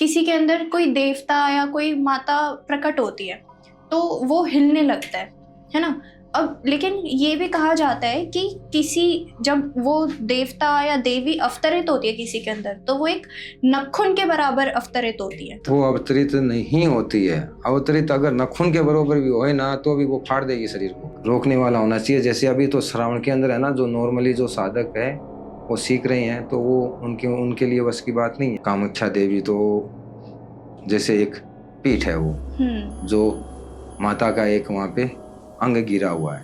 किसी के अंदर कोई देवता या कोई माता प्रकट होती है तो वो हिलने लगता है ना। अब लेकिन ये भी कहा जाता है कि किसी जब वो देवता या देवी अवतरित होती है किसी के अंदर तो वो एक नखुन के बराबर अवतरित होती है। वो अवतरित नहीं होती है। अवतरित अगर नखुन के बराबर भी होए ना तो भी वो फाड़ देगी शरीर को। रोकने वाला होना चाहिए। जैसे अभी तो श्रावण के अंदर है ना, जो नॉर्मली जो साधक है वो सीख रहे हैं तो वो उनके लिए बस की बात नहीं है। कामाख्या देवी तो जैसे एक पीठ है वो, जो माता का एक वहाँ पे अंग गिरा हुआ है।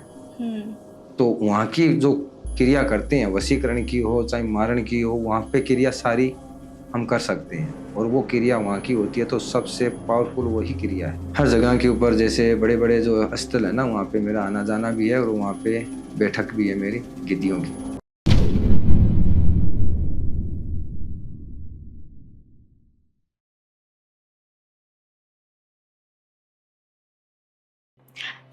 तो वहाँ की जो क्रिया करते हैं, वशीकरण की हो चाहे मारण की हो, वहाँ पे क्रिया सारी हम कर सकते हैं और वो क्रिया वहाँ की होती है। तो सबसे पावरफुल वही क्रिया है। हर जगह के ऊपर जैसे बड़े बड़े जो स्थल है ना, वहाँ पे मेरा आना जाना भी है और वहाँ पे बैठक भी है मेरी गिद्दियों की।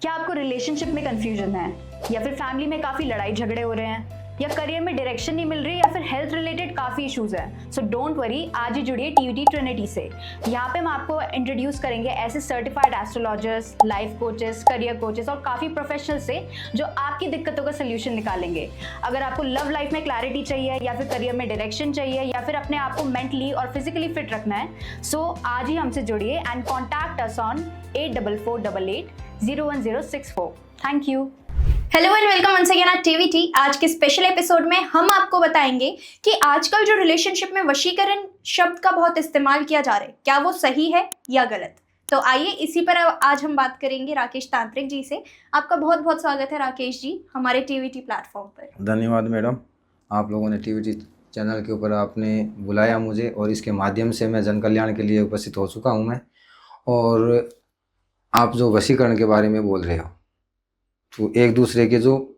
क्या आपको रिलेशनशिप में कंफ्यूजन है, या फिर फैमिली में काफी लड़ाई झगड़े हो रहे हैं, या करियर में डायरेक्शन नहीं मिल रही, या फिर हेल्थ रिलेटेड काफी इश्यूज हैं? सो डोंट वरी, आज ही जुड़िए टीवीटी ट्रिनिटी से। यहाँ पे हम आपको इंट्रोड्यूस करेंगे ऐसे certified astrologers, life coaches, career coaches और काफी प्रोफेशनल से जो आपकी दिक्कतों का सोल्यूशन निकालेंगे। अगर आपको लव लाइफ में क्लैरिटी चाहिए, या फिर करियर में डायरेक्शन चाहिए, या फिर अपने आप को मेंटली और फिजिकली फिट रखना है, सो आज ही हमसे जुड़िए and contact us on 8448801064। Thank you. Hello and welcome once again at TVT. आज के स्पेशल एपिसोड में हम आपको बताएंगे कि आजकल जो रिलेशनशिप में वशीकरण शब्द का बहुत इस्तेमाल किया जा रहा है, क्या वो सही है या गलत। तो आइए इसी पर आज हम बात करेंगे राकेश तांत्रिक जी से। आपका बहुत बहुत स्वागत है राकेश जी हमारे टीवीटी प्लेटफॉर्म पर। धन्यवाद मैडम, आप लोगों ने टीवीटी चैनल के ऊपर आपने बुलाया मुझे और इसके माध्यम से मैं जन कल्याण के लिए उपस्थित हो चुका हूँ मैं। और आप जो वशीकरण के बारे में बोल रहे हो, तो एक दूसरे के जो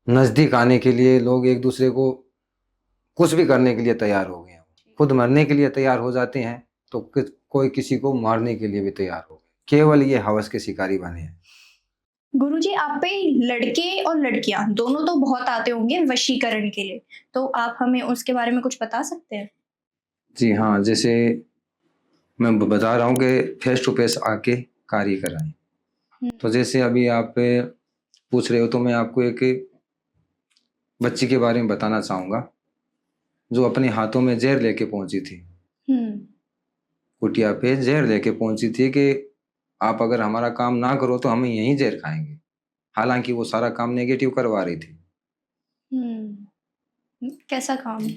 नज़दीक आने के लिए लोग एक दूसरे को कुछ भी करने के लिए तैयार हो गए हैं। खुद मरने के लिए तैयार हो जाते हैं तो कोई किसी को मारने के लिए भी तैयार हो गए। केवल ये हवस के शिकारी बने हैं। गुरुजी, आप पे लड़के और लड़कियां दोनों तो बहुत आते होंगे वशीकरण के लिए, तो आप हमें उसके बारे में कुछ बता सकते हैं? जी हाँ, जैसे मैं बता रहा हूँ कि फेस टू फेस आके कार्य कराएं। तो जैसे अभी आप पूछ रहे हो तो मैं आपको एक बच्ची के बारे में बताना चाहूँगा जो अपने हाथों में जहर लेके पहुंची थी। कुटिया पे जहर लेके पहुंची थी कि आप अगर हमारा काम ना करो तो हम यहीं जहर खाएंगे। हालांकि वो सारा काम नेगेटिव करवा रही थी। कैसा काम?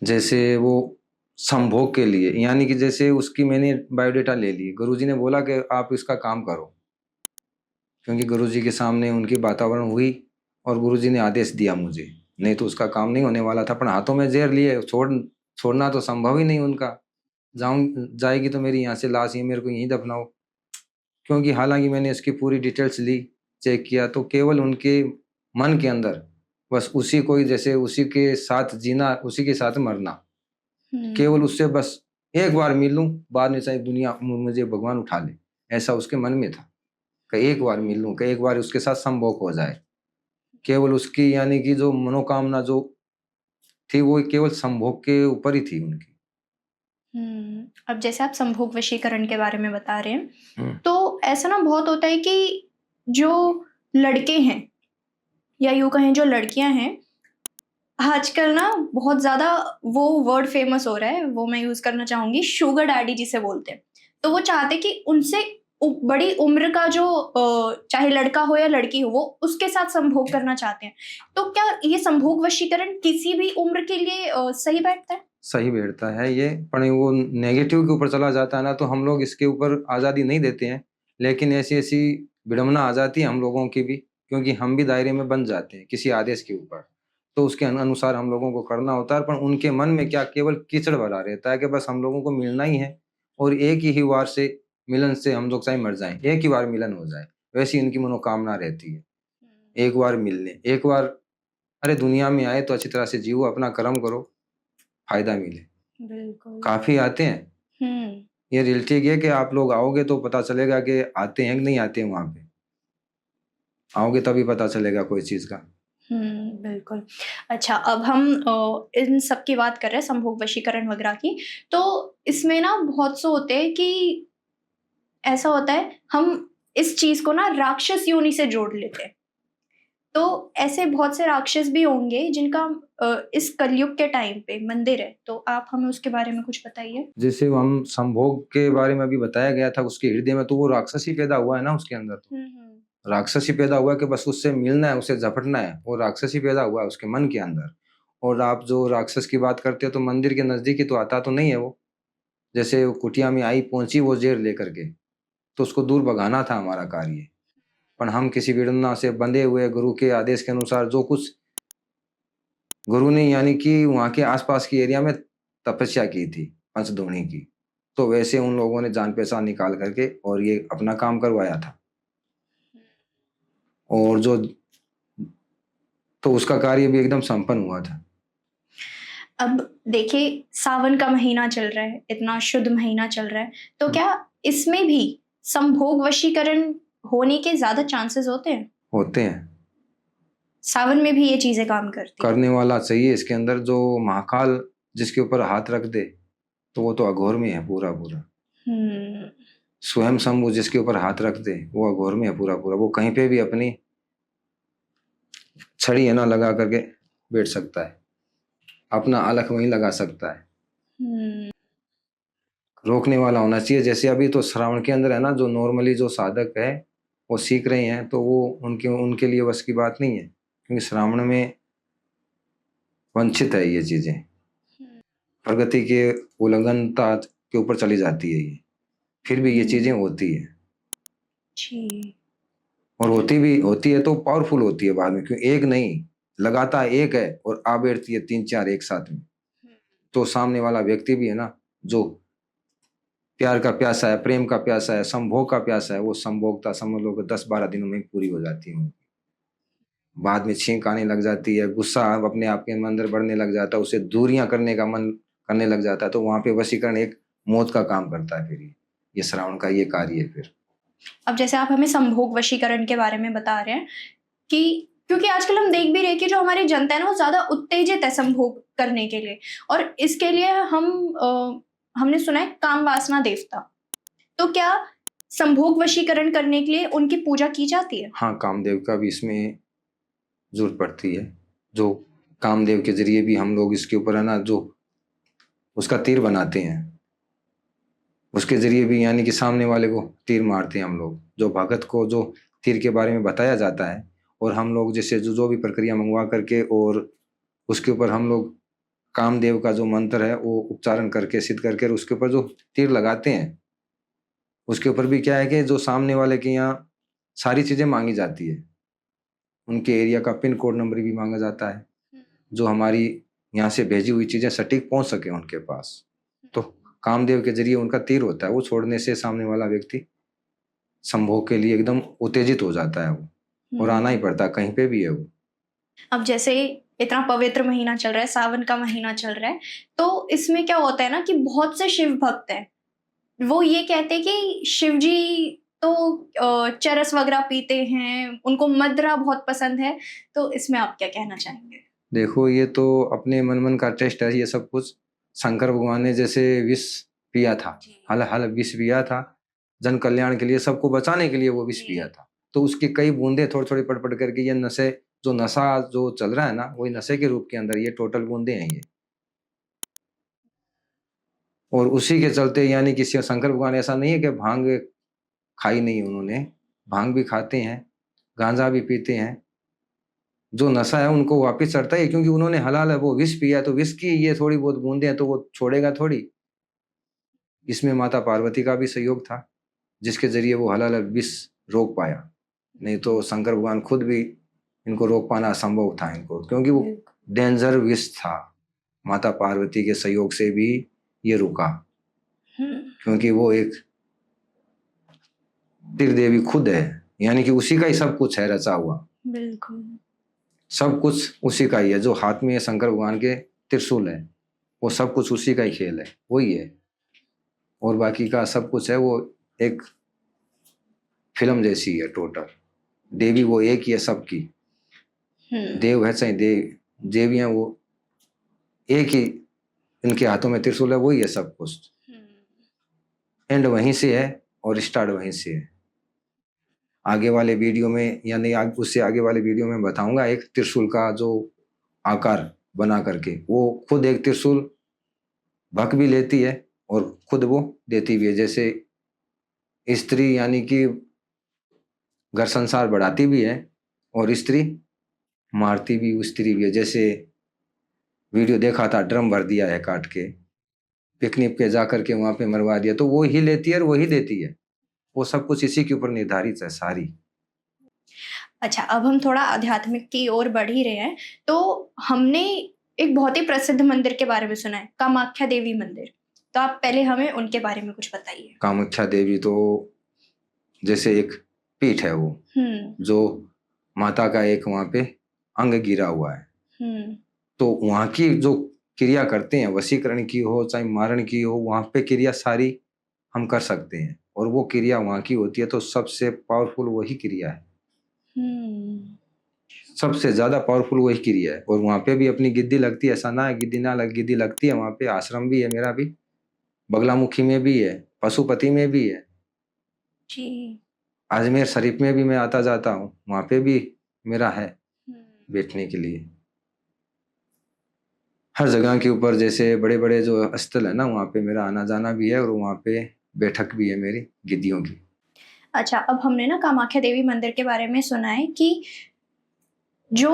जैसे वो संभोग के लिए, यानी कि जैसे उसकी मैंने बायोडेटा ले ली, गुरुजी ने बोला कि आप इसका काम करो, क्योंकि गुरुजी के सामने उनकी वातावरण हुई और गुरुजी ने आदेश दिया मुझे, नहीं तो उसका काम नहीं होने वाला था। पर हाथों में जहर लिए छोड़ना तो संभव ही नहीं उनका। जाएगी तो मेरी यहाँ से लाश ही मेरे को यहीं दफनाओ। क्योंकि हालांकि मैंने इसकी पूरी डिटेल्स ली, चेक किया, तो केवल उनके मन के अंदर बस उसी को ही, जैसे उसी के साथ जीना, उसी के साथ मरना, केवल उससे बस एक बार मिल लूं, बाद में चाहे दुनिया मुझे भगवान उठा ले, ऐसा उसके मन में था कि एक बार मिल लूं, कि एक बार उसके साथ संभोग हो जाए। केवल उसकी यानी कि जो मनोकामना जो थी वो केवल संभोग के ऊपर ही थी उनकी। अब जैसे आप संभोग वशीकरण के बारे में बता रहे हैं, तो ऐसा ना बहुत होता है कि जो लड़के हैं या यूं कहें जो लड़कियां हैं, आजकल ना बहुत ज्यादा वो वर्ड फेमस हो रहा है, वो मैं यूज करना चाहूंगी, शुगर डैडी जिसे बोलते हैं। तो वो चाहते कि उनसे बड़ी उम्र का जो चाहे लड़का हो या लड़की हो, वो उसके साथ संभोग करना चाहते हैं। तो क्या ये संभोग वशीकरण किसी भी उम्र के लिए सही बैठता है? सही बैठता है ये, पर वो नेगेटिव के ऊपर चला जाता है ना, तो हम लोग इसके ऊपर आज़ादी नहीं देते हैं। लेकिन ऐसी ऐसी विडंबना आ जाती है हम लोगों की भी, क्योंकि हम भी दायरे में बन जाते हैं किसी आदेश के ऊपर, तो उसके अनुसार हम लोगों को करना होता है। पर उनके मन में क्या केवल कीचड़ भरा रहता है कि बस हम लोगों को मिलना ही है और एक ही बार से मिलन से हम लोग चाहे मर जाएं, एक ही बार मिलन हो जाए, वैसी इनकी मनोकामना रहती है। एक बार मिलने, एक बार, अरे दुनिया में आए तो अच्छी तरह से जियो, अपना कर्म करो, फायदा मिले। बिल्कुल। काफी आते हैं। ये रियलिटी है कि आप लोग आओगे तो पता चलेगा कि आते हैं कि नहीं आते हैं। वहां पे आओगे तभी पता चलेगा कोई चीज का। बिल्कुल। अच्छा, अब हम इन सब की बात कर रहे हैं, संभोग वशीकरण वगैरह की। तो इसमें ना बहुत से होते हैं कि ऐसा होता है, हम इस चीज को ना राक्षस योनि से जोड़ लेते हैं। तो ऐसे बहुत से राक्षस भी होंगे जिनका इस कलयुग के टाइम पे मंदिर है, तो आप हमें उसके बारे में कुछ बताइए। जैसे हम संभोग के बारे में अभी बताया गया था, उसके हृदय में तो वो राक्षस ही पैदा हुआ है ना, उसके अंदर तो राक्षस ही पैदा हुआ है कि बस उससे मिलना है, उसे झपटना है, वो राक्षस ही पैदा हुआ है उसके मन के अंदर। और आप जो राक्षस की बात करते हो तो मंदिर के नजदीक ही तो आता तो नहीं है वो। जैसे वो कुटिया में आई पहुंची वो जेर लेकर के, तो उसको दूर भगाना था हमारा कार्य। पर हम किसी विडम्बना से बंधे हुए गुरु के आदेश के अनुसार जो कुछ गुरु ने यानी कि वहाँ के आसपास की एरिया में तपस्या की थी पंचद्रोणी की, तो वैसे उन लोगों ने जान पहचान निकाल करके और ये अपना काम करवाया था। और जो तो उसका कार्य भी एकदम संपन्न हुआ था। अब देखिए, सावन का महीना चल रहा है, इतना शुद्ध महीना चल रहा है, तो क्या इसमें भी संभोग वशीकरण होने के ज्यादा चांसेस होते हैं? होते हैं। सावन में भी ये चीजें काम करती हैं? करने वाला चाहिए इसके अंदर, जो महाकाल जिसके ऊपर हाथ रख दे तो वो तो अघोर में है पूरा पूरा। स्वयं शंभु जिसके ऊपर हाथ रख दे वो अघोर में है पूरा पूरा। वो कहीं पे भी अपनी छड़ी है ना लगा करके बैठ सकता है, अपना अलख वहीं लगा सकता है। रोकने वाला होना चाहिए। जैसे अभी तो श्रावण के अंदर है ना, जो नॉर्मली जो साधक है वो सीख रहे हैं, तो वो उनके लिए बस की बात नहीं है, क्योंकि श्रावण में वंचित है ये चीजें, प्रगति के उल्लंघनता के ऊपर चली जाती है ये, फिर भी ये चीजें होती है जी। और होती है तो पावरफुल होती है बाद में, क्यों एक नहीं लगातार एक है और आ बैठती है 3-4 एक साथ में, तो सामने वाला व्यक्ति भी है ना, जो प्यार का प्यासा है, प्रेम का प्यासा है, संभोग का प्यासा है, वो संभोगता समझ लो कि 10-12 दिनों में पूरी हो जाती है। बाद में छींक आने लग जाती है, गुस्सा अपने आप के अंदर बढ़ने लग जाता है, उसे दूरियां करने का मन करने लग जाता है, तो वहां पे वशीकरण एक मौत का काम करता है। फिर ये श्रावण का ये कार्य है। फिर अब जैसे आप हमें संभोग वशीकरण के बारे में बता रहे हैं कि क्योंकि आजकल हम देख भी रहे हैं कि जो हमारी जनता है ना वो ज्यादा उत्तेजित है संभोग करने के लिए, और इसके लिए हमने सुना है काम वासना देवता। तो क्या संभोग वशीकरण करने के लिए उनकी पूजा की जाती है? हाँ, कामदेव का भी इसमें जरूरत पड़ती है। जो कामदेव के जरिए भी हम लोग इसके ऊपर है ना, जो उसका तीर बनाते हैं, उसके जरिए भी यानी कि सामने वाले को तीर मारते हैं हम लोग। जो भगत को जो तीर के बारे में बताया जाता है, और हम लोग जैसे जो भी प्रक्रिया मंगवा करके और उसके ऊपर हम लोग कामदेव का जो मंत्र है वो उच्चारण करके सिद्ध करके उसके ऊपर जो तीर लगाते हैं, उसके ऊपर भी क्या है कि जो सामने वाले के यहाँ सारी चीजें मांगी जाती है। उनके एरिया का पिन कोड नंबर भी मांगा जाता है, जो हमारी यहाँ से भेजी हुई चीजें सटीक पहुंच सके उनके पास। तो कामदेव के जरिए उनका तीर होता है, वो छोड़ने से सामने वाला व्यक्ति संभोग के लिए एकदम उत्तेजित हो जाता है वो, और आना ही पड़ता है, कहीं पे भी है वो। अब जैसे इतना पवित्र महीना चल रहा है, सावन का महीना चल रहा है, तो इसमें क्या होता है ना कि बहुत से शिव भक्त हैं, वो ये कहते हैं कि शिव जी तो चरस वगैरह पीते हैं, उनको मदरा बहुत पसंद है, तो इसमें आप क्या कहना चाहेंगे? देखो, ये तो अपने मन का टेस्ट है ये सब कुछ। शंकर भगवान ने जैसे विष पिया था, हल विष पिया था जन कल्याण के लिए, सबको बचाने के लिए वो विष पिया था, तो उसकी कई बूंदे थोड़ी थोड़ी पड़ पड़ करके ये नशा जो चल रहा है ना, वही नशे के रूप के अंदर ये टोटल बूंदे हैं ये। और उसी के चलते यानी कि शंकर भगवान ऐसा नहीं है कि भांग खाई नहीं, उन्होंने भांग भी खाते हैं, गांजा भी पीते हैं। जो नशा है उनको वापस चढ़ता है, क्योंकि उन्होंने हलाल है वो विष पिया, तो विष की ये थोड़ी बहुत बूंदे हैं तो वो छोड़ेगा थोड़ी। इसमें माता पार्वती का भी सहयोग था, जिसके जरिए वो हलाल विष रोक पाया, नहीं तो शंकर भगवान खुद भी इनको रोक पाना असंभव था इनको, क्योंकि वो डेंजर विष था। माता पार्वती के सहयोग से भी ये रुका, क्योंकि वो एक त्रिदेवी खुद है, यानी कि उसी का ही सब कुछ है रचा हुआ। बिल्कुल, सब कुछ उसी का ही है। जो हाथ में शंकर भगवान के त्रिशूल है वो सब कुछ उसी का ही खेल है, वही है। और बाकी का सब कुछ है वो एक फिल्म जैसी है टोटल। देवी वो एक ही है सबकी, देव है चाहे देवियां, वो एक ही, इनके हाथों में त्रिशूल है, वही है सब कुछ। एंड वहीं से है और स्टार्ट वहीं से है। आगे वाले वीडियो में या नहीं उससे आगे वाले वीडियो में बताऊंगा एक त्रिशूल का जो आकार बना करके, वो खुद एक त्रिशूल भक भी लेती है और खुद वो देती भी है। जैसे स्त्री यानी कि घर संसार बढ़ाती भी है और स्त्री मारती भी स्त्री भी है। जैसे वीडियो देखा था, ड्रम भर दिया है काट के, पिकनिक पे जा करके वहां पे मरवा दिया, तो वो ही लेती है और वही देती है। वो सब कुछ इसी के ऊपर निर्धारित है सारी। अच्छा, अब हम थोड़ा आध्यात्मिक की ओर बढ़ ही रहे हैं, तो हमने एक बहुत ही प्रसिद्ध मंदिर के बारे में सुना है, कामाख्या देवी मंदिर। तो आप पहले हमें उनके बारे में कुछ बताइए। कामाख्या देवी तो जैसे एक पीठ है वो, जो माता का एक वहां पे अंग गिरा हुआ है। तो वहां की जो क्रिया करते हैं, वशीकरण की हो चाहे मारण की हो, वहां पे क्रिया सारी हम कर सकते हैं और वो क्रिया वहां की होती है। तो सबसे पावरफुल वही क्रिया है, सबसे ज्यादा पावरफुल वही क्रिया है। और वहां पे भी अपनी गिद्दी लगती है, ऐसा ना है गिद्दी ना लग, गिद्दी लगती है। वहां पे आश्रम भी है मेरा भी, बगलामुखी में भी है, पशुपति में भी है जी। अजमेर शरीफ में भी मैं आता जाता हूँ, वहां पे भी मेरा है बैठने के लिए। हर जगह के ऊपर जैसे बड़े बड़े जो स्थल है ना, वहाँ पे मेरा आना जाना भी है और वहाँ पे बैठक भी है मेरी गिद्दियों की। अच्छा, अब हमने ना कामाख्या देवी मंदिर के बारे में सुना है कि जो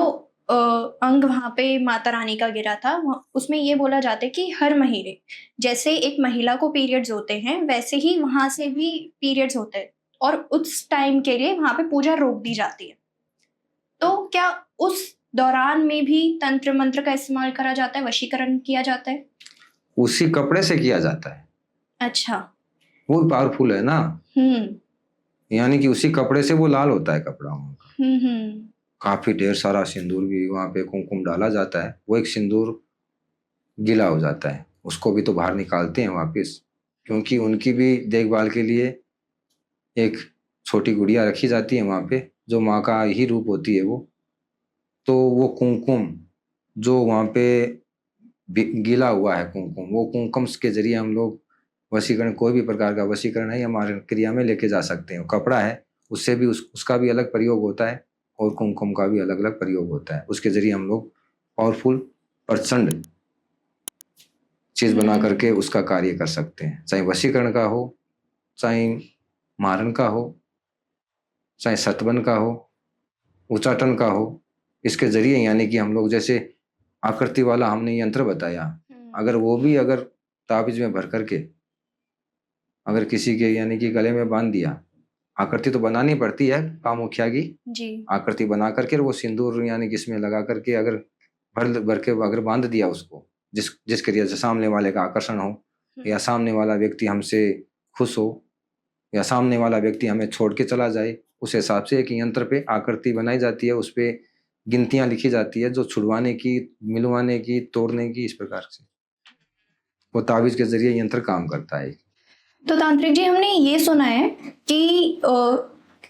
अंग वहाँ पे माता रानी का गिरा था, उसमें ये बोला जाता है कि हर महीने जैसे एक महिला को पीरियड्स होते हैं, वैसे ही वहाँ से भी पीरियड्स होते हैं और उस टाइम के लिए वहाँ पे पूजा रोक दी जाती है। तो क्या उस दौरान में भी तंत्र मंत्र का इस्तेमाल करा जाता है, वशीकरण किया जाता है? उसी कपड़े से किया जाता है। अच्छा। वो पावरफुल है ना, यानी कि उसी कपड़े से वो लाल होता है कपड़ा उनका। काफी ढेर सारा सिंदूर भी वहां पे कुमकुम डाला जाता है। वो एक सिंदूर गीला हो जाता है, उसको भी तो बाहर निकालते हैं वापस, क्योंकि उनकी भी देखभाल के लिए एक छोटी गुड़िया रखी जाती है वहां पे, जो माँ का ही रूप होती है वो। तो वो कुमकुम जो वहां पे गीला हुआ है कुमकुम, वो कुमकुम के जरिए हम लोग वशीकरण, कोई भी प्रकार का वशीकरण है हमारे क्रिया में लेके जा सकते हैं। कपड़ा है उससे भी उसका भी अलग प्रयोग होता है और कुमकुम का भी अलग अलग प्रयोग होता है। उसके जरिए हम लोग पावरफुल प्रचंड चीज बना करके उसका कार्य कर सकते हैं, चाहे वशीकरण का हो, चाहे मारण का हो, चाहे सतबन का हो, उच्चाटन का हो। इसके जरिए यानी कि हम लोग जैसे आकृति वाला हमने यंत्र बताया, अगर वो भी अगर ताबीज में भर करके अगर किसी के यानी कि गले में बांध दिया, आकृति तो बनानी पड़ती है कामाख्या की जी। आकृति बना करके वो सिंदूर यानी कि इसमें लगा करके अगर भर के अगर बांध दिया उसको, जिस क्रिया से सामने वाले का आकर्षण हो, या सामने वाला व्यक्ति हमसे खुश हो, या सामने वाला व्यक्ति हमें छोड़ के चला जाए, उस हिसाब से एक यंत्र पे आकृति बनाई जाती है, उस पे गिनतियां लिखी जाती है, जो छुड़वाने की, मिलवाने की, तोड़ने की, इस प्रकार से वो ताबीज के जरिए यंत्र काम करता है। तो तांत्रिक जी, हमने ये सुना है कि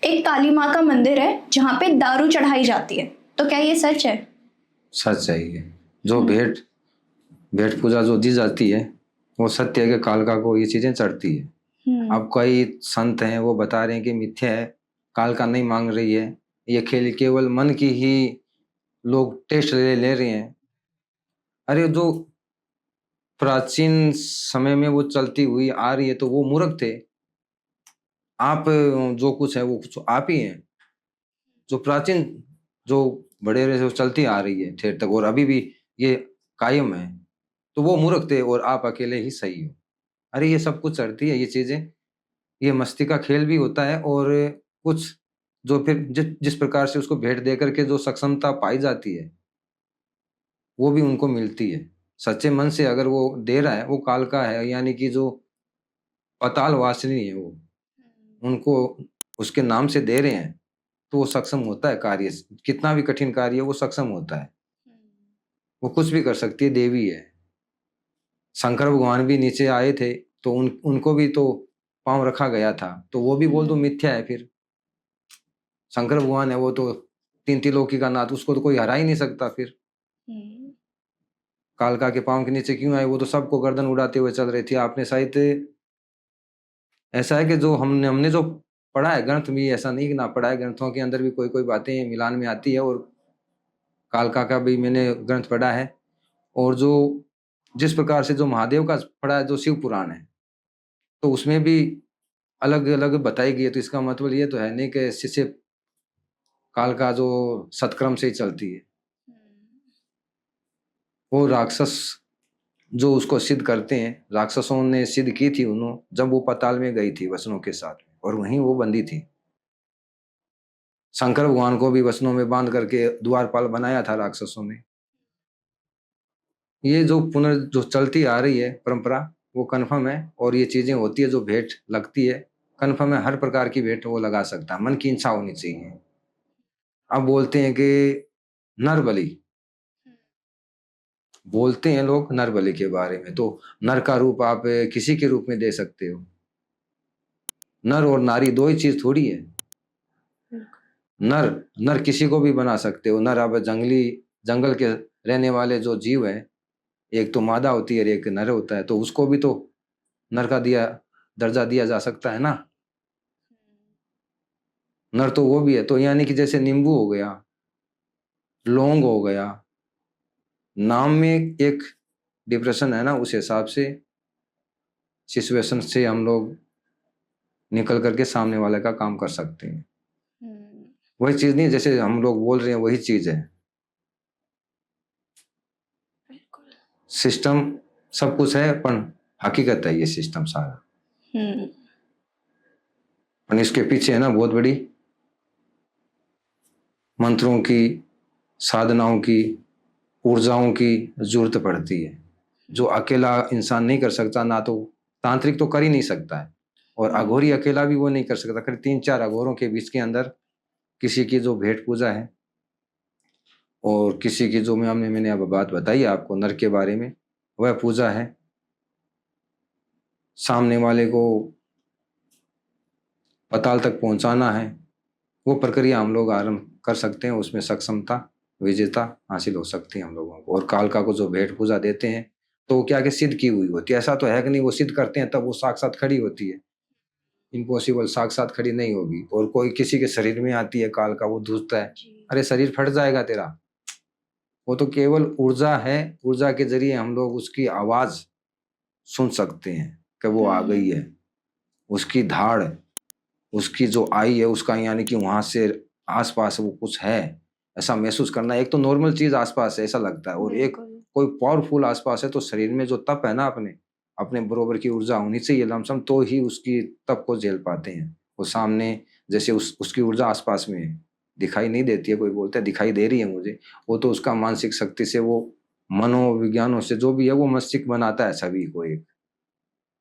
एक काली माँ का मंदिर है जहाँ पे दारू चढ़ाई जाती है, तो क्या ये सच है? सच है ये। जो भेंट पूजा जो दी जाती है वो सत्य है कि कालका को ये चीजें चढ़ती है। अब कई संत हैं वो बता रहे हैं कि मिथ्या है, कालका नहीं मांग रही है, ये खेल केवल मन की ही लोग टेस्ट ले रहे हैं। अरे जो प्राचीन समय में वो चलती हुई आ रही है तो वो मूर्ख थे। आप जो कुछ है वो कुछ आप ही हैं। जो प्राचीन जो बड़े जो चलती आ रही है ठेर तक और अभी भी ये कायम है, तो वो मूर्ख थे और आप अकेले ही सही हो। अरे ये सब कुछ चढ़ती है ये चीजें, ये मस्ती का खेल भी होता है। और कुछ जो फिर जिस प्रकार से उसको भेंट दे करके जो सक्षमता पाई जाती है वो भी उनको मिलती है। सच्चे मन से अगर वो दे रहा है, वो काल का है, यानी कि जो पताल वासिनी है वो उनको उसके नाम से दे रहे हैं, तो वो सक्षम होता है कार्य, कितना भी कठिन कार्य है वो सक्षम होता है, वो कुछ भी कर सकती है, देवी है। शंकर भगवान भी नीचे आए थे तो उनको भी तो पांव रखा गया था, तो वो भी बोल दो मिथ्या है। फिर शंकर भगवान है वो तो तीन त्रिलोकी का नाथ, उसको तो कोई हरा ही नहीं सकता। फिर कालका के पांव के नीचे क्यों आए? वो तो सबको गर्दन उड़ाते हुए चल रही थी। आपने शायद ऐसा है कि जो हमने जो पढ़ा है ग्रंथ भी, ऐसा नहीं कि ना पढ़ा है, ग्रंथों के अंदर भी कोई कोई बातें मिलान में आती है, और कालका का भी मैंने ग्रंथ पढ़ा है, और जो जिस प्रकार से जो महादेव का पढ़ा है, जो शिव पुराण है, तो उसमें भी अलग अलग बताई गई है। तो इसका मतलब ये तो है नहीं कि शिष्य काल का जो सत्क्रम से ही चलती है। वो राक्षस जो उसको सिद्ध करते हैं, राक्षसों ने सिद्ध की थी उन्होंने, जब वो पाताल में गई थी वसनों के साथ में, और वहीं वो बंदी थी। शंकर भगवान को भी वसनों में बांध करके द्वारपाल बनाया था राक्षसों ने। ये जो जो चलती आ रही है परंपरा, वो कन्फर्म है, और ये चीजें होती है जो भेंट लगती है, कन्फर्म है, हर प्रकार की भेंट वो लगा सकता है, मन की इच्छा होनी चाहिए। अब बोलते हैं कि नर बलि, बोलते हैं लोग नर बलि के बारे में, तो नर का रूप आप किसी के रूप में दे सकते हो। नर और नारी दो ही चीज थोड़ी है। नर नर किसी को भी बना सकते हो। नर अब जंगल के रहने वाले जो जीव है, एक तो मादा होती है और एक नर होता है, तो उसको भी तो नर का दर्जा दिया जा सकता है ना। नर तो वो भी है। तो यानी कि जैसे नींबू हो गया, लौंग हो गया, नाम में एक डिप्रेशन है ना, उस हिसाब से सिचुएशन से हम लोग निकल करके सामने वाले का काम कर सकते हैं। वही चीज नहीं जैसे हम लोग बोल रहे हैं, वही चीज है। सिस्टम सब कुछ है, पर हकीकत है ये सिस्टम सारा। पर इसके पीछे है ना बहुत बड़ी मंत्रों की, साधनाओं की, ऊर्जाओं की जरूरत पड़ती है, जो अकेला इंसान नहीं कर सकता। ना तो तांत्रिक तो कर ही नहीं सकता है, और अघोरी अकेला भी वो नहीं कर सकता। करीब 3-4 अघोरों के बीच के अंदर किसी की जो भेंट पूजा है, और किसी की जो मैंने अब बात बताई आपको नर के बारे में, वह पूजा है। सामने वाले को पाताल तक पहुंचाना है, वो प्रक्रिया हम लोग आरंभ कर सकते हैं। उसमें सक्षमता, विजेता हासिल हो सकती है हम लोगों को। और कालका को जो भेंट पूजा देते हैं, तो वो क्या कि सिद्ध की हुई होती है। ऐसा तो है कि नहीं वो सिद्ध करते हैं तब वो साक्षात खड़ी होती है। इम्पॉसिबल, साक्षात खड़ी नहीं होगी। और कोई किसी के शरीर में आती है काल का, वो धुसता है, अरे शरीर फट जाएगा तेरा। वो तो केवल ऊर्जा है, ऊर्जा के जरिए हम लोग उसकी आवाज सुन सकते हैं कि वो आ गई है। उसकी धाड़, उसकी जो आई है, उसका यानी कि वहां से आसपास वो कुछ है ऐसा महसूस करना। एक तो नॉर्मल चीज आसपास है ऐसा लगता है, और एक कोई पावरफुल आसपास है। तो शरीर में जो तप है ना, अपने बरोबर की ऊर्जा होनी चाहिए लमसम, तो ही उसकी तप को झेल पाते हैं। वो सामने जैसे उसकी ऊर्जा आसपास में है, दिखाई नहीं देती है। कोई बोलता है दिखाई दे रही है मुझे, वो तो उसका मानसिक शक्ति से, वो मनोविज्ञानों से जो भी है, वो मस्तिष्क बनाता है छवि को, एक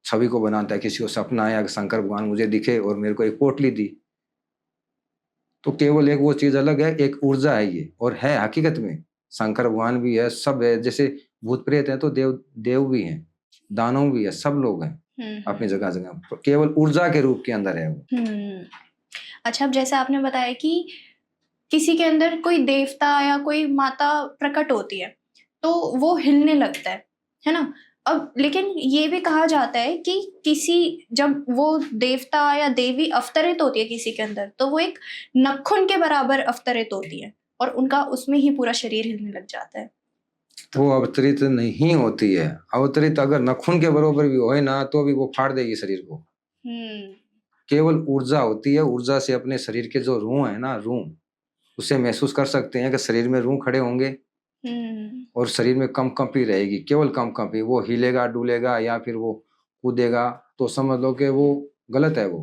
छवि को बनाता है। किसी को सपना आया कि शंकर भगवान मुझे दिखे और मेरे को एक पोटली दी, तो केवल एक वो चीज अलग है, एक ऊर्जा है ये। और है हकीकत में शंकर भगवान भी है, सब है। जैसे भूत प्रेत है तो देव भी हैं, दानव भी है, सब लोग हैं अपनी जगह जगह, केवल ऊर्जा के रूप के अंदर है वो। अच्छा, अब जैसे आपने बताया कि किसी के अंदर कोई देवता या कोई माता प्रकट होती है तो वो हिलने लगता है ना। अब लेकिन ये भी कहा जाता है कि जब वो देवता या देवी अवतरित होती है किसी के अंदर, तो वो एक नखुन के बराबर अवतरित होती है, और उनका उसमें ही पूरा शरीर हिलने लग जाता है। वो अवतरित नहीं होती है। अवतरित अगर नखुन के बराबर भी हो ना, तो भी वो फाड़ देगी शरीर को। केवल ऊर्जा होती है। ऊर्जा से अपने शरीर के जो रूह है ना, रूह उसे महसूस कर सकते हैं कि शरीर में रूह खड़े होंगे, और शरीर में कंपी रहेगी, केवल कंपी। वो हिलेगा, डुलेगा या फिर वो कूदेगा तो समझ लो कि वो गलत है। वो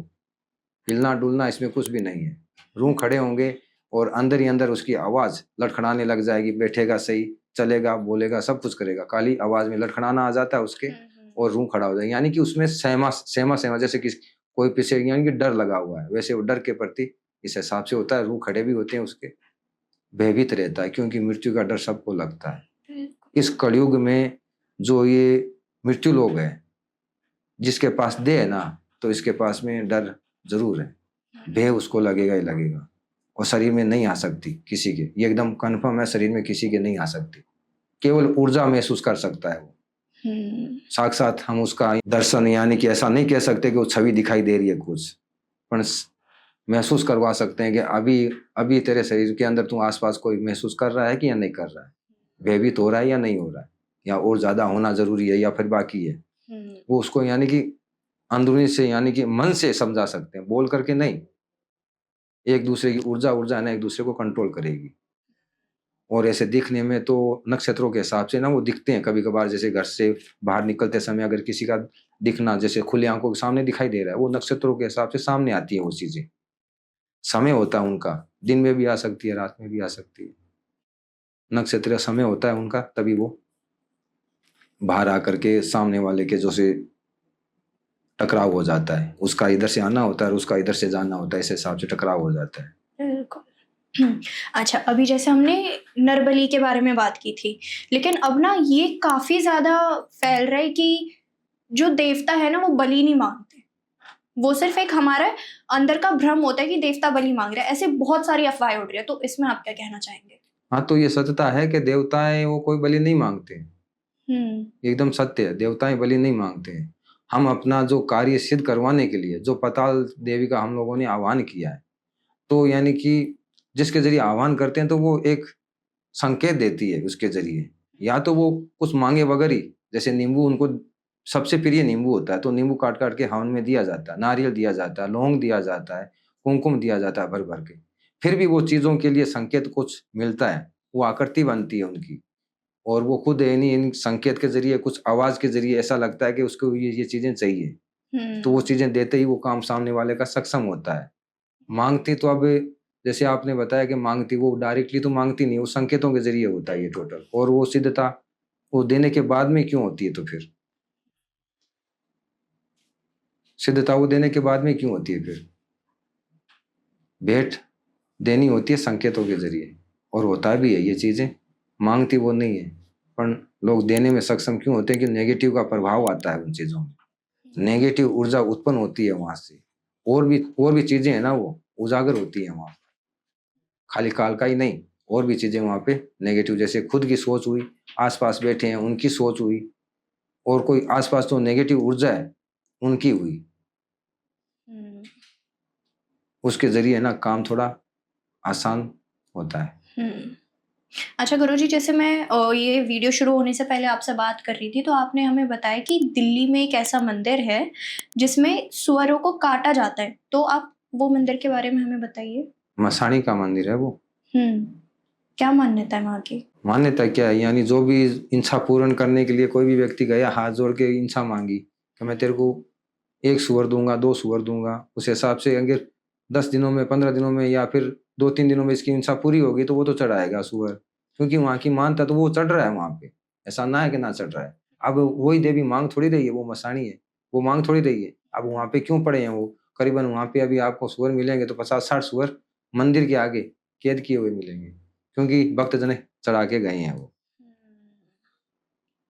हिलना डुलना इसमें कुछ भी नहीं है। रूह खड़े होंगे और अंदर ही अंदर उसकी आवाज लड़खड़ाने लग जाएगी। बैठेगा सही, चलेगा, बोलेगा, सब कुछ करेगा, काली आवाज में लड़खड़ाना आ जाता है उसके, और रूह खड़ा हो जाएगा। यानी कि उसमें सहमा जैसे कि कोई पीछे यानी कि डर लगा हुआ है, वैसे वो डर के प्रति इस हिसाब से होता है। रूह खड़े भी होते हैं उसके, भयभीत रहता है, क्योंकि मृत्यु का डर सबको लगता है। इस कलयुग में जो ये मृत्यु लोग है, जिसके पास देह है ना, तो इसके पास में डर जरूर है, भय उसको लगेगा ही लगेगा। और शरीर में नहीं आ सकती किसी के, ये एकदम कन्फर्म है, शरीर में किसी के नहीं आ सकती। केवल ऊर्जा महसूस कर सकता है वो। साक्षात हम उसका दर्शन, यानी कि ऐसा नहीं कह सकते कि वो छवि दिखाई दे रही है कुछ, पर महसूस करवा सकते हैं कि अभी अभी तेरे शरीर के अंदर तू आसपास कोई महसूस कर रहा है कि या नहीं कर रहा है, भयभीत हो रहा है या नहीं हो रहा है, या और ज्यादा होना जरूरी है या फिर बाकी है। वो उसको यानी कि अंदरूनी से, यानी कि मन से समझा सकते हैं, बोल करके नहीं। एक दूसरे की ऊर्जा है ना, एक दूसरे को कंट्रोल करेगी। और ऐसे दिखने में तो नक्षत्रों के हिसाब से ना वो दिखते हैं कभी कभार, जैसे घर से बाहर निकलते समय अगर किसी का दिखना जैसे खुली आंखों के सामने दिखाई दे रहा है, वो नक्षत्रों के हिसाब से सामने आती है वो चीजें। समय होता है उनका, दिन में भी आ सकती है, रात में भी आ सकती है। नक्षत्र समय होता है उनका, तभी वो बाहर आकर के सामने वाले के जो से टकराव हो जाता है। उसका इधर से आना होता है और उसका इधर से जाना होता है, इस हिसाब से टकराव हो जाता है। बिल्कुल। अच्छा, अभी जैसे हमने नरबली के बारे में बात की थी, लेकिन अब ना ये काफी ज्यादा फैल रहा है कि जो देवता है ना वो बलि नहीं मांगते। वो सिर्फ एक हमारा अंदर का भ्रम होता है कि देवता बलि मांग रहे हैं। ऐसे बहुत सारी अफवाहें उड़ रही है, तो इसमें आप क्या कहना चाहेंगे? हाँ, तो ये सत्यता है कि देवताएं वो कोई बलि नहीं मांगते। एकदम सत्य है, देवताएं बलि नहीं मांगते हैं। हम अपना जो कार्य सिद्ध करवाने के लिए जो पाताल देवी का हम लोगों ने आह्वान किया है, तो यानी कि जिसके जरिए आह्वान करते हैं तो वो एक संकेत देती है उसके जरिए। या तो वो कुछ मांगे बगैर ही, जैसे नींबू उनको सबसे प्रिय नींबू होता है, तो नींबू काट काट के हवन में दिया जाता है, नारियल दिया जाता है, लौंग दिया जाता है, कुमकुम दिया जाता है भर भर के। फिर भी वो चीजों के लिए संकेत कुछ मिलता है, वो आकृति बनती है उनकी। और वो खुद यानी इन संकेत के जरिए, कुछ आवाज के जरिए ऐसा लगता है कि उसको ये चीजें चाहिए, तो वो चीजें देते ही वो काम सामने वाले का सक्षम होता है। मांगती तो अब जैसे आपने बताया कि मांगती, वो डायरेक्टली तो मांगती नहीं, वो संकेतों के जरिए होता है ये टोटल। और वो सिद्धता वो देने के बाद में क्यों होती है? तो फिर सिद्धता वो देने के बाद में क्यों होती है? फिर भेंट देनी होती है संकेतों के जरिए, और होता भी है ये चीजें। मांगती वो नहीं है, पर लोग देने में सक्षम क्यों होते हैं? कि नेगेटिव का प्रभाव आता है उन चीजों में, नेगेटिव ऊर्जा उत्पन्न होती है वहां से। और भी चीजें हैं ना, वो उजागर होती है वहां, खाली काल का ही नहीं, और भी चीजें वहां पे नेगेटिव, जैसे खुद की सोच हुई, आसपास बैठे हैं उनकी सोच हुई, और कोई आसपास तो नेगेटिव ऊर्जा है उनकी हुई। उसके जरिए ना काम थोड़ा आसान होता है। अच्छा गुरुजी, जैसे मैं ये वीडियो शुरू होने से पहले आपसे बात कर रही थी, तो आपने हमें बताया कि दिल्ली में एक ऐसा मंदिर है जिसमें सुअरों को काटा जाता है, तो आप वो मंदिर के बारे में हमें बताइए। मसाणी का मंदिर है वो। क्या मान्यता है वहाँ की? मान्यता क्या है, यानी जो भी इच्छा पूर्ण करने के लिए कोई भी व्यक्ति गया, हाथ जोड़ के इच्छा मांगी कि मैं तेरे को 1 सुअर दूंगा, 2 सुअर दूंगा, उस हिसाब से अगर 10 दिनों में, 15 दिनों में, या फिर 2-3 दिनों में इसकी इच्छा पूरी होगी, तो वो तो चढ़ाएगा सुअर, क्योंकि वहाँ की मानता, तो वो चढ़ रहा है वहाँ पे, ऐसा ना है कि ना चढ़ रहा है। अब वही देवी मांग थोड़ी रही है, वो मसाणी है, वो मांग थोड़ी रही है। अब वहाँ पे क्यों पड़े हैं वो? करीबन वहाँ पे अभी आपको सुअर मिलेंगे तो 50-60 सुअर मंदिर के आगे कैद किए हुए मिलेंगे, क्योंकि भक्तजन चढ़ा के गए हैं वो।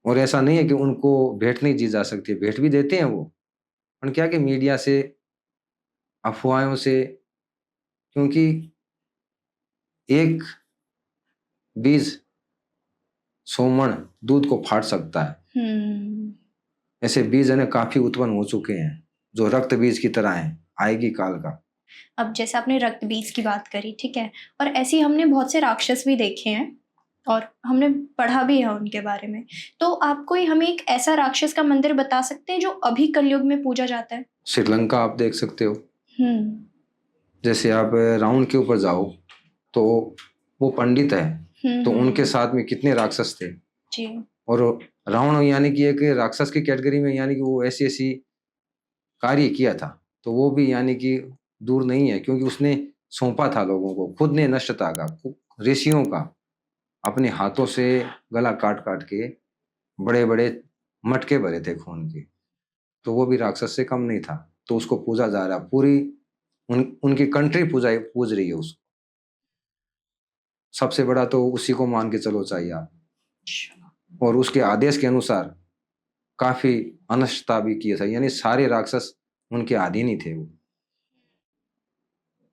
और ऐसा नहीं है कि उनको भेंट नहीं दी जा सकती, भेंट भी देते हैं वो, पर क्या कि मीडिया से, अफवाहों से, क्योंकि एक बीज 100 मण दूध को फाड़ सकता है। ऐसे बीज है ना काफी उत्पन्न हो चुके हैं, जो रक्त बीज की तरह हैं, आएगी काल का। अब जैसे आपने रक्त बीज की बात करी, ठीक है, और ऐसे ही हमने बहुत से राक्षस भी देखे हैं और हमने पढ़ा भी है उनके बारे में, तो आप कोई हमें एक ऐसा राक्षस का मंदिर बता सकते हैं जो अभी कलयुग में पूजा जाता है? श्रीलंका आप देख सकते हो। जैसे आप रावण के ऊपर जाओ तो वो पंडित है, तो उनके साथ में कितने राक्षस थे जी। और रावण यानी कि एक राक्षस की कैटेगरी में, यानी कि वो ऐसी ऐसी कार्य किया था, तो वो भी यानी कि दूर नहीं है, क्योंकि उसने सौंपा था लोगों को, खुद ने नष्टता का, ऋषियों का, अपने हाथों से गला काट काट के बड़े बड़े मटके भरे थे खून के, तो वो भी राक्षस से कम नहीं था, तो उसको पूजा जा रहा, पूरी उनकी कंट्री पूज रही है उसको। सबसे बड़ा तो उसी को मान के चलो चाहिए आप। और उसके आदेश के अनुसार काफी अनिष्टता भी किया था, यानी सारे राक्षस उनके अधीन ही थे।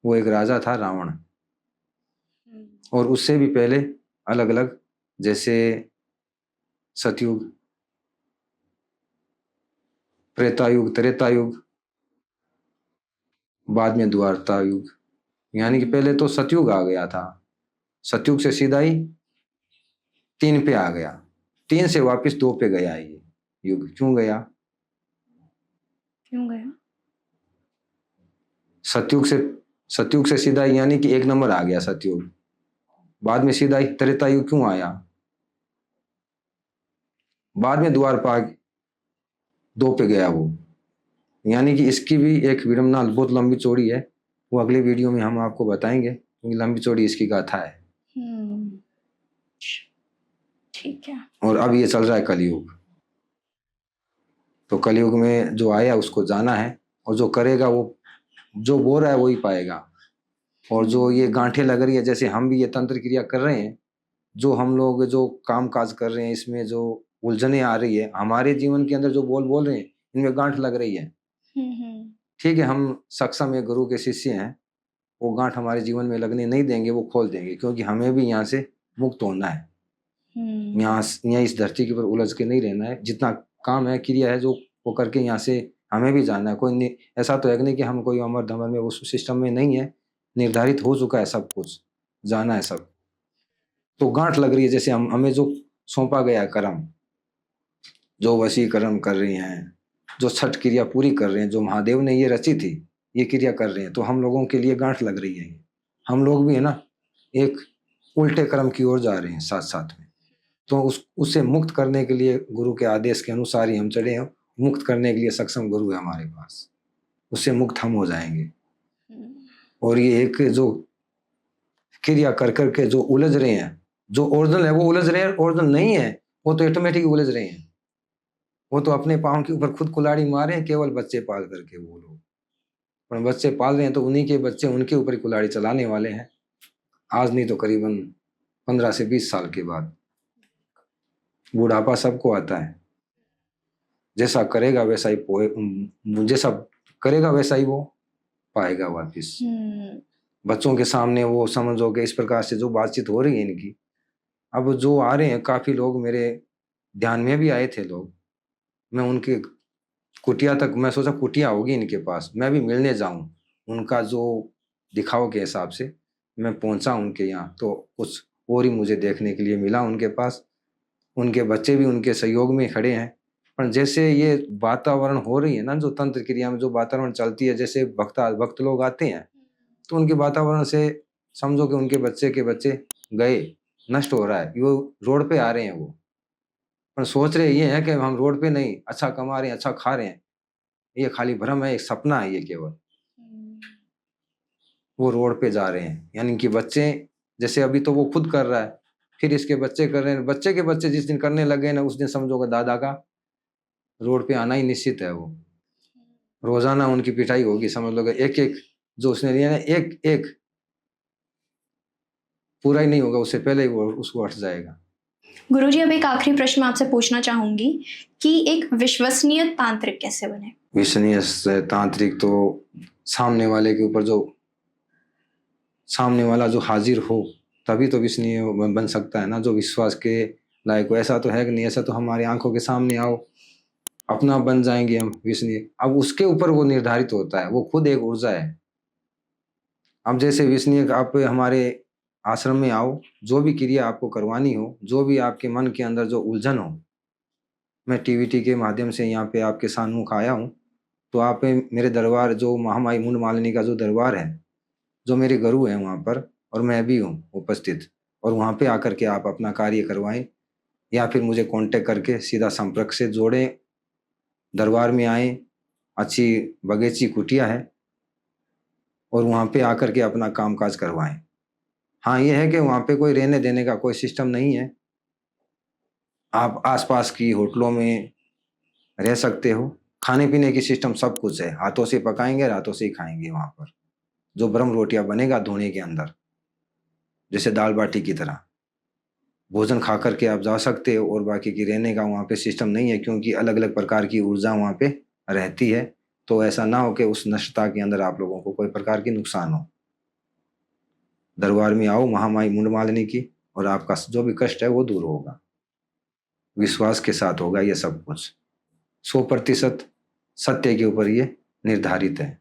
वो एक राजा था रावण, और उससे भी पहले अलग अलग, जैसे सतयुग, त्रेतायुग, त्रेतायुग, बाद में द्वापरयुग, यानी कि पहले तो सतयुग आ गया था, सतयुग से सीधा ही 3 पे आ गया, 3 से वापस 2 पे गया ये युग। क्यों गया? क्यों गया? सतयुग से सीधा यानी कि 1 नंबर आ गया सतयुग, बाद में सीधा ही त्रेतायुग क्यों आया? बाद में द्वापरयुग 2 पे गया वो, यानी कि इसकी भी एक विडंबना बहुत लंबी चौड़ी है, वो अगले वीडियो में हम आपको बताएंगे, क्योंकि लंबी चौड़ी इसकी गाथा है। ठीक है। और अब ये चल रहा है कलयुग, तो कलयुग में जो आया उसको जाना है, और जो करेगा वो, जो बोल रहा है वही पाएगा। और जो ये गांठें लग रही है, जैसे हम भी ये तंत्र क्रिया कर रहे हैं, जो हम लोग जो काम काज कर रहे हैं, इसमें जो उलझने आ रही है हमारे जीवन के अंदर, जो बोल रहे हैं, इनमें गांठ लग रही है। ठीक है, हम सक्षम एक गुरु के शिष्य हैं, वो गांठ हमारे जीवन में लगने नहीं देंगे, वो खोल देंगे, क्योंकि हमें भी यहाँ से मुक्त होना है। यहाँ इस धरती के ऊपर उलझ के नहीं रहना है, जितना काम है क्रिया है जो वो करके यहाँ से हमें भी जाना है। कोई ऐसा तो है नहीं कि हम कोई अमर धमर में उस सिस्टम में नहीं है, निर्धारित हो चुका है सब कुछ, जाना है सब। तो गांठ लग रही है, जैसे हमें जो सौंपा गया कर्म, जो वशीकरण कर रही हैं, जो छठ क्रिया पूरी कर रहे हैं, जो महादेव ने ये रची थी, ये क्रिया कर रहे हैं, तो हम लोगों के लिए गांठ लग रही है। हम लोग भी है ना एक उल्टे कर्म की ओर जा रहे हैं साथ साथ में, तो उससे मुक्त करने के लिए गुरु के आदेश के अनुसार ही हम चले हैं। मुक्त करने के लिए सक्षम गुरु है हमारे पास, उससे मुक्त हम हो जाएंगे। और ये एक जो क्रिया कर करके जो उलझ रहे हैं, जो ओरिजिनल है वो उलझ रहे हैं, ओरिजिनल नहीं है वो तो ऑटोमेटिक उलझ रहे हैं। वो तो अपने पाँव के ऊपर खुद कुल्हाड़ी मारे हैं, केवल बच्चे पाल करके वो लोग, पर बच्चे पाल रहे हैं तो उन्हीं के बच्चे उनके ऊपर कुल्हाड़ी चलाने वाले हैं। आज नहीं तो करीबन 15 से 20 साल के बाद। बुढ़ापा सबको आता है, जैसा करेगा वैसा ही जैसा करेगा वैसा ही वो पाएगा वापिस। बच्चों के सामने वो समझोगे, इस प्रकार से जो बातचीत हो रही है इनकी, अब जो आ रहे हैं काफी लोग मेरे ध्यान में भी आए थे लोग, मैं उनके कुटिया तक, मैं सोचा कुटिया होगी इनके पास, मैं भी मिलने जाऊं, उनका जो दिखाव के हिसाब से मैं पहुंचा उनके यहाँ, तो कुछ और ही मुझे देखने के लिए मिला उनके पास। उनके बच्चे भी उनके सहयोग में खड़े हैं। पर जैसे ये वातावरण हो रही है ना, जो तंत्र क्रिया में जो वातावरण चलती है, जैसे भक्त लोग आते हैं तो उनके वातावरण से समझो कि उनके बच्चे के बच्चे गए, नष्ट हो रहा है, वो रोड पे आ रहे हैं। वो पर सोच रहे ये है कि हम रोड पे नहीं, अच्छा कमा रहे हैं, अच्छा खा रहे हैं, ये खाली भ्रम है, एक सपना है ये केवल। वो रोड पे जा रहे हैं, यानी कि बच्चे जैसे अभी तो वो खुद कर रहा है, फिर इसके बच्चे कर रहे हैं, बच्चे के बच्चे जिस दिन करने लगे ना, उस दिन समझोगे दादा का रोड पे आना ही निश्चित है। वो रोजाना उनकी पिटाई होगी, समझ लोगे। एक एक जो उसने लिया ना, एक एक पूरा ही नहीं होगा, उससे पहले ही वो उसको हट जाएगा। गुरुजी, अब एक आखिरी प्रश्न मैं आपसे पूछना चाहूंगी कि एक विश्वसनीय तांत्रिक कैसे बने? विश्वसनीय तांत्रिक तो सामने वाले के ऊपर, जो सामने वाला जो हाजिर हो तभी तो विश्वसनीय बन सकता है ना, जो विश्वास के लायक हो। ऐसा तो है कि नहीं, ऐसा तो हमारी आंखों के सामने आओ अपना बन जाएंगे हम विश्वसनीय। अब उसके ऊपर वो निर्धारित होता है, वो खुद एक ऊर्जा है। अब जैसे विश्वसनीय आप हमारे आश्रम में आओ, जो भी क्रिया आपको करवानी हो, जो भी आपके मन के अंदर जो उलझन हो, मैं टीवीटी के माध्यम से यहाँ पे आपके सामने आया हूँ, तो आप मेरे दरबार, जो महामाई मुंड मालिनी का जो दरबार है, जो मेरे गुरु हैं वहाँ पर, और मैं भी हूँ उपस्थित, और वहाँ पे आकर के आप अपना कार्य करवाएं, या फिर मुझे कांटेक्ट करके सीधा संपर्क से जोड़ें, दरबार में आए, अच्छी बगीची कुटिया है, और वहाँ पे आकर के अपना कामकाज करवाएं। हाँ, ये है कि वहाँ पे कोई रहने देने का कोई सिस्टम नहीं है, आप आसपास की होटलों में रह सकते हो, खाने पीने की सिस्टम सब कुछ है, हाथों से पकाएंगे, हाथों से ही खाएंगे। वहाँ पर जो ब्रह्म रोटियां बनेगा धोने के अंदर, जैसे दाल बाटी की तरह भोजन खा करके आप जा सकते हो, और बाकी की रहने का वहाँ पे सिस्टम नहीं है, क्योंकि अलग अलग प्रकार की ऊर्जा वहाँ पे रहती है। तो ऐसा ना हो कि उस नष्टता के अंदर आप लोगों को कोई प्रकार की नुकसान हो। दरबार में आओ महामाई मुंड मालिनी की, और आपका जो भी कष्ट है वो दूर होगा, विश्वास के साथ होगा ये सब कुछ। 100% सत्य के ऊपर ये निर्धारित है।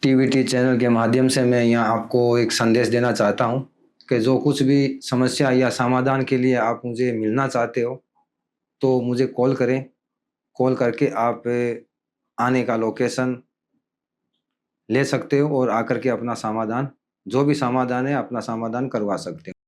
टीवीटी चैनल के माध्यम से मैं यहाँ आपको एक संदेश देना चाहता हूँ कि जो कुछ भी समस्या या समाधान के लिए आप मुझे मिलना चाहते हो तो मुझे कॉल करें। कॉल करके आप आने का लोकेशन ले सकते हो और आकर के अपना समाधान, जो भी समाधान है, अपना समाधान करवा सकते हो।